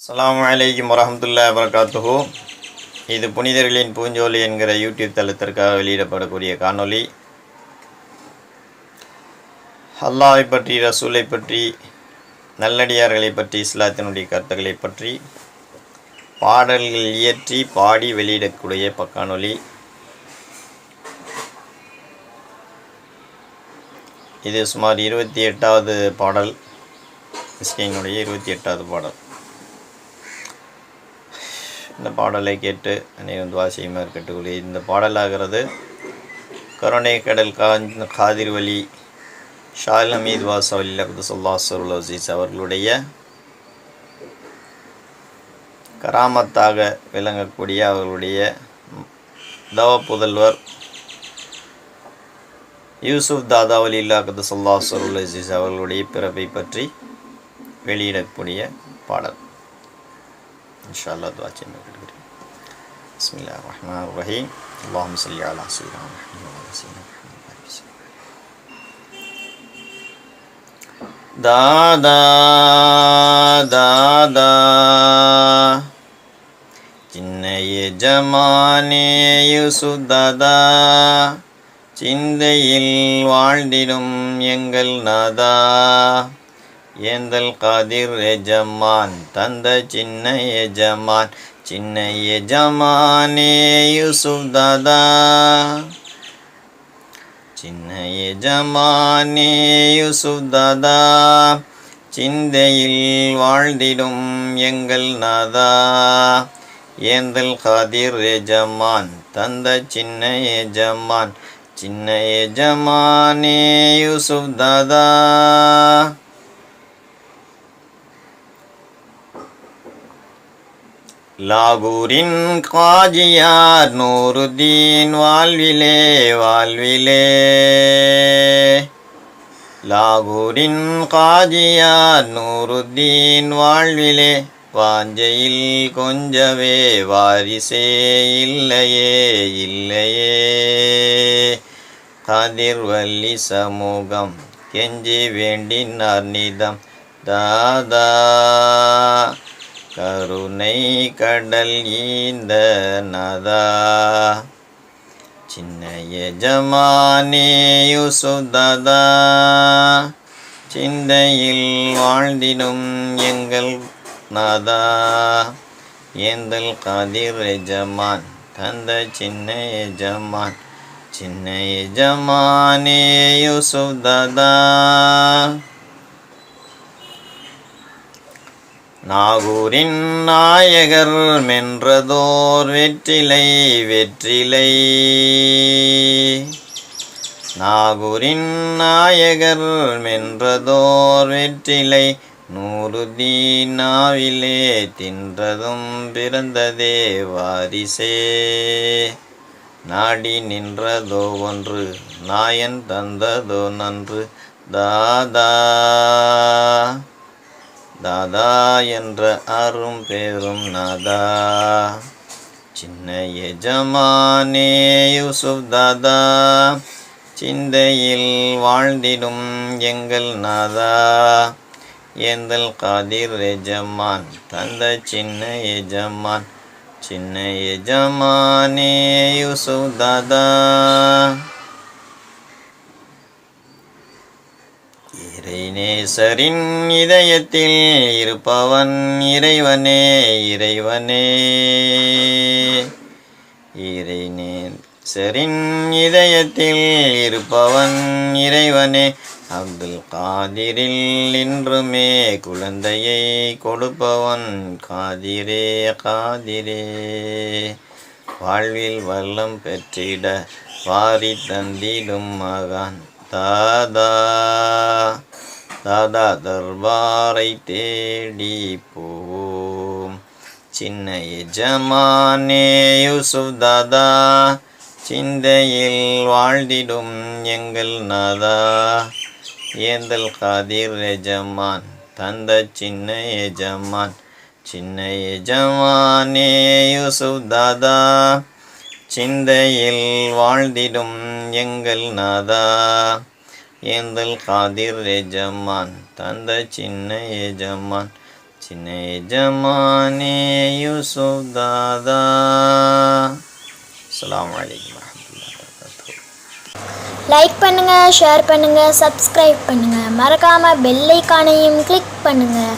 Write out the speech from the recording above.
அஸ்ஸலாமு அலைக்கும் வரஹ்மத்துல்லாஹி வபரகாத்துஹு. இது புனிதர்களின் பூஞ்சோலி என்கிற யூடியூப் தளத்திற்காக வெளியிடப்படக்கூடிய காணொளி. அல்லாஹை பற்றி, ரசூலை பற்றி, நல்லடியார்களை பற்றி, இஸ்லாத்தினுடைய கருத்துக்களை பற்றி பாடல்கள் இயற்றி பாடி வெளியிடக்கூடிய காணொளி. இது சுமார் 28வது பாடல், மிஸ்கினுடைய 28வது பாடல். இந்த பாடலை கேட்டு அனைவரும் துஆ செய்யுமாறு கேட்டுக்கொள்கிறேன். இந்த பாடலாகிறது கருணை கடல் காதிர் வலி ஷால் ஹமீத் வாசவலி அப்துல்லாஹ் சருல் அசீஸ் அவர்களுடைய கராமத்தாக விளங்கக்கூடிய அவர்களுடைய தவ புதல்வர் யூசுப் தாதா வலில்லா அப்துல்லாஹ் சருல் அசீஸ் அவர்களுடைய பிறப்பை பற்றி வெளியிடக்கூடிய பாடல். இன்ஷா அல்லாஹ் துஆ செய்யுமாறு கேட்டுக்கொள்கிறேன். பிஸ்மில்லாஹிர் ரஹ்மானிர் ரஹீம். அல்லாஹும்ம ஸல்லி அலா ஸய்யிதினா முஹம்மது வ அலா ஸய்யிதினா முஹம்மது. தாதா தாதா சின்ன எஜமானே யூசுப் தாதா, சிந்தையில் வாழ்ந்திடும் எங்கள் நாதா, ஏந்தல் காதிர் எஜமான் தந்த சின்ன எஜமான், சின்ன எஜமானே யூசுப் தாதா, சின்ன எஜமானே யூசுப் தாதா, சிந்தையில் வாழ்ந்திடும் எங்கள் நாதா, ஏந்தல் காதிர் எஜமான் தந்த சின்ன எஜமான், சின்ன எஜமானே யூசுப் தாதா. லாகூரின் காஜியார் நூருதீன் வாழ்விலே வாழ்விலே, லாகூரின் காஜியார் நூருதீன் வாழ்விலே, வாஞ்சையில் கொஞ்சவே வாரிசே இல்லையே இல்லையே, காதிர் வலி சமூகம் கெஞ்சி வேண்டினார் நிதம் தாதா, கருணை கடல் ஈந்த நாதா, சின்ன எஜமானே யூசுப் தாதா, சிந்தையில் வாழ்ந்திடும் எங்கள் நாதா, ஏந்தல் காதிர் எஜமான் தந்த சின்ன எஜமான், சின்ன எஜமானே யூசுப் தாதா. நாகூரின் நாயகர் மென்றதோர் வெற்றிலை வெற்றிலை, நாகூரின் நாயகர் மென்றதோர் வெற்றிலை, நூருதீன் நாவிலே தின்றதும் பிறந்ததே வாரிசே, நாடி நின்றதோ ஒன்று நாயன் தந்ததோ நன்று தாதா, தாதா என்ற அரும் பேரும் நாதா, சின்ன எஜமானே யூசுப் தாதா, சிந்தையில் வாழ்ந்திடும் எங்கள் நாதா, ஏந்தல் காதிர் எஜமான் தந்த சின்ன எஜமான், சின்ன எஜமானே யூசுப் தாதா. இறைநேசரின் இதயத்தில் இருப்பவன் இறைவனே இறைவனே, இறைநேசரின் இதயத்தில் இருப்பவன் இறைவனே, அப்துல் காதிரில் இன்றுமே குழந்தையை கொடுப்பவன் காதிரே காதிரே, வாழ்வில் வல்லம் பெற்றிட வாரி தந்திடும் மகான் தாதா, தாதா தர்பாரை தேடி போவோம், சின்ன எஜமானே யூசுப் தாதா, சிந்தையில் வாழ்ந்திடும் எங்கள் நாதா, ஏந்தல் காதிர் எஜமான் தந்த சின்ன எஜமான், சின்ன எஜமானே யூசுப் தாதா, சிந்தையில் வாழ்ந்திடும் எங்கள் நாதா, ஏந்தல் காதிர் எஜமான் தந்த சின்ன எஜமான், சின்ன எஜமானே யூசுப் தாதா. அஸ்ஸலாமு அலைக்கும் வரஹ்மத்துல்லாஹி வபரகாத்துஹு. லைக் பண்ணுங்கள், ஷேர் பண்ணுங்கள், சப்ஸ்கிரைப் பண்ணுங்கள். மறக்காமல் பெல் ஐகானையும் கிளிக் பண்ணுங்கள்.